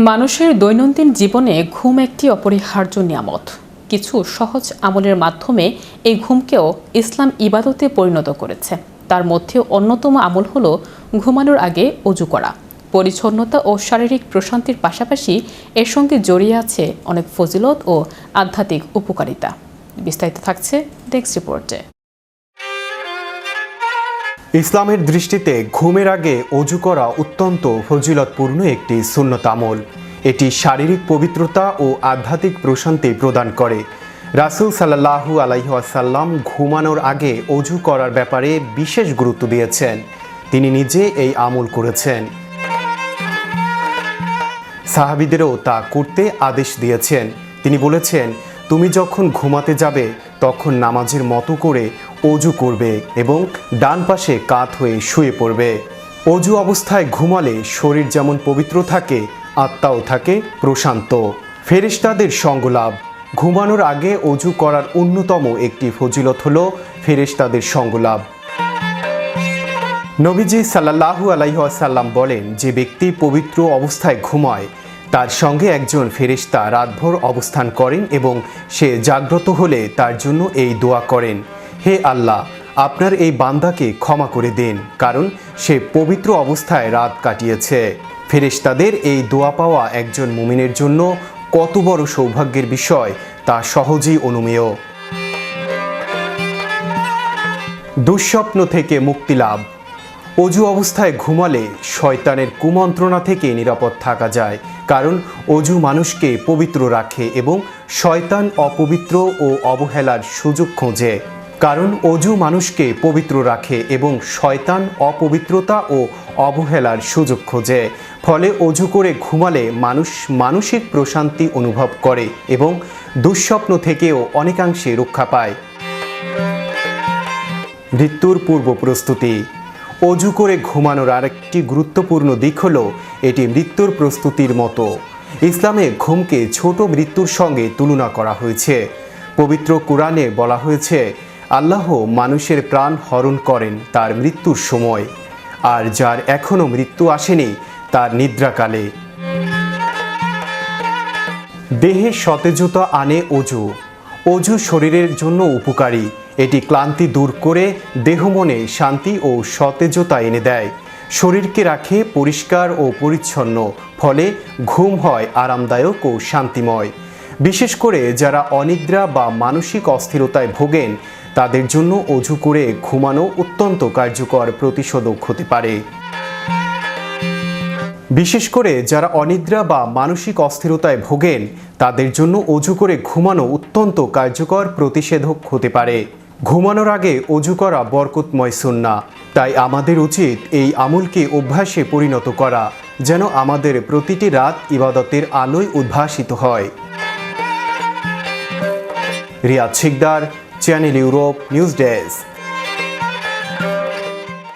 মানুষের দৈনন্দিন জীবনে ঘুম একটি অপরিহার্য নিয়ামত। কিছু সহজ আমলের মাধ্যমে এই ঘুমকেও ইসলাম ইবাদতে পরিণত করেছে। তার মধ্যে অন্যতম আমল হলো ঘুমানোর আগে অজু করা। পরিচ্ছন্নতা ও শারীরিক প্রশান্তির পাশাপাশি এর সঙ্গে জড়িয়ে আছে অনেক ফজিলত ও আধ্যাত্মিক উপকারিতা। বিস্তারিত থাকছে ডেস্ক রিপোর্টে। ইসলামের দৃষ্টিতে ঘুমের আগে অজু করা অত্যন্ত ফজিলতপূর্ণ একটি সুন্নত আমল। এটি শারীরিক পবিত্রতা ও আধ্যাত্মিক প্রশান্তি প্রদান করে। রাসূল সাল্লাল্লাহু আলাইহি ওয়াসাল্লাম ঘুমানোর আগে অজু করার ব্যাপারে বিশেষ গুরুত্ব দিয়েছেন। তিনি নিজে এই আমল করেছেন। সাহাবীদেরও তা করতে আদেশ দিয়েছেন। তিনি বলেছেন, তুমি যখন ঘুমাতে যাবে তখন নামাজের মতো করে অজু করবে এবং ডান পাশে কাত হয়ে শুয়ে পড়বে। অজু অবস্থায় ঘুমালে শরীর যেমন পবিত্র থাকে, আত্মাও থাকে প্রশান্ত। ফেরেশতাদের সঙ্গলাভ। ঘুমানোর আগে অজু করার অন্যতম একটি ফজিলত হলো ফেরেশতাদের সঙ্গলাভ। নবীজি সাল্লাল্লাহু আলাইহি ওয়াসাল্লাম বলেন, যে ব্যক্তি পবিত্র অবস্থায় ঘুমায় তার সঙ্গে একজন ফেরেশতা রাতভর অবস্থান করেন এবং সে জাগ্রত হলে তার জন্য এই দোয়া করেন, হে আল্লাহ, আপনার এই বান্দাকে ক্ষমা করে দিন, কারণ সে পবিত্র অবস্থায় রাত কাটিয়েছে। ফেরেশতাদের এই দোয়া পাওয়া একজন মুমিনের জন্য কত বড় সৌভাগ্যের বিষয় তা সহজেই অনুমেয়। দুঃস্বপ্ন থেকে মুক্তি লাভ। অজু অবস্থায় ঘুমালে শয়তানের কুমন্ত্রণা থেকে নিরাপদ থাকা যায়, কারণ অজু মানুষকে পবিত্র রাখে এবং শয়তান অপবিত্র ও অবহেলার সুযোগ খোঁজে। কারণ অজু মানুষকে পবিত্র রাখে এবং শয়তান অপবিত্রতা ও অবহেলার সুযোগ খোঁজে। ফলে অজু করে ঘুমালে মানুষ মানসিক প্রশান্তি অনুভব করে এবং দুঃস্বপ্ন থেকেও অনেকাংশে রক্ষা পায়। মৃত্যুর পূর্ব প্রস্তুতি। অজু করে ঘুমানোর আরেকটি গুরুত্বপূর্ণ দিক হলো এটি মৃত্যুর প্রস্তুতির মতো। ইসলামে ঘুমকে ছোট মৃত্যুর সঙ্গে তুলনা করা হয়েছে। পবিত্র কোরআনে বলা হয়েছে, আল্লাহ মানুষের প্রাণ হরণ করেন তার মৃত্যুর সময়, আর যার এখনও মৃত্যু আসেনি তার নিদ্রাকালে। দেহে সতেজতা আনে অজু। অজু শরীরের জন্য উপকারী। এটি ক্লান্তি দূর করে দেহ মনে শান্তি ও সতেজতা এনে দেয়। শরীরকে রাখে পরিষ্কার ও পরিচ্ছন্ন, ফলে ঘুম হয় আরামদায়ক ও শান্তিময়। বিশেষ করে যারা অনিদ্রা বা মানসিক অস্থিরতায় ভোগেন তাদের জন্য অজু করে ঘুমানো অত্যন্ত কার্যকর প্রতিষেধক হতে পারে। বিশেষ করে যারা অনিদ্রা বা মানসিক অস্থিরতায় ভোগেন তাদের জন্য অজু করে ঘুমানো অত্যন্ত কার্যকর প্রতিষেধক হতে পারে। ঘুমানোর আগে অজু করা বরকতময় সুন্নাহ, তাই আমাদের উচিত এই আমলকে অভ্যাসে পরিণত করা, যেন আমাদের প্রতিটি রাত ইবাদতের আলোয় উদ্ভাসিত হয়। Riyad Sikdar, channel Europe news desk.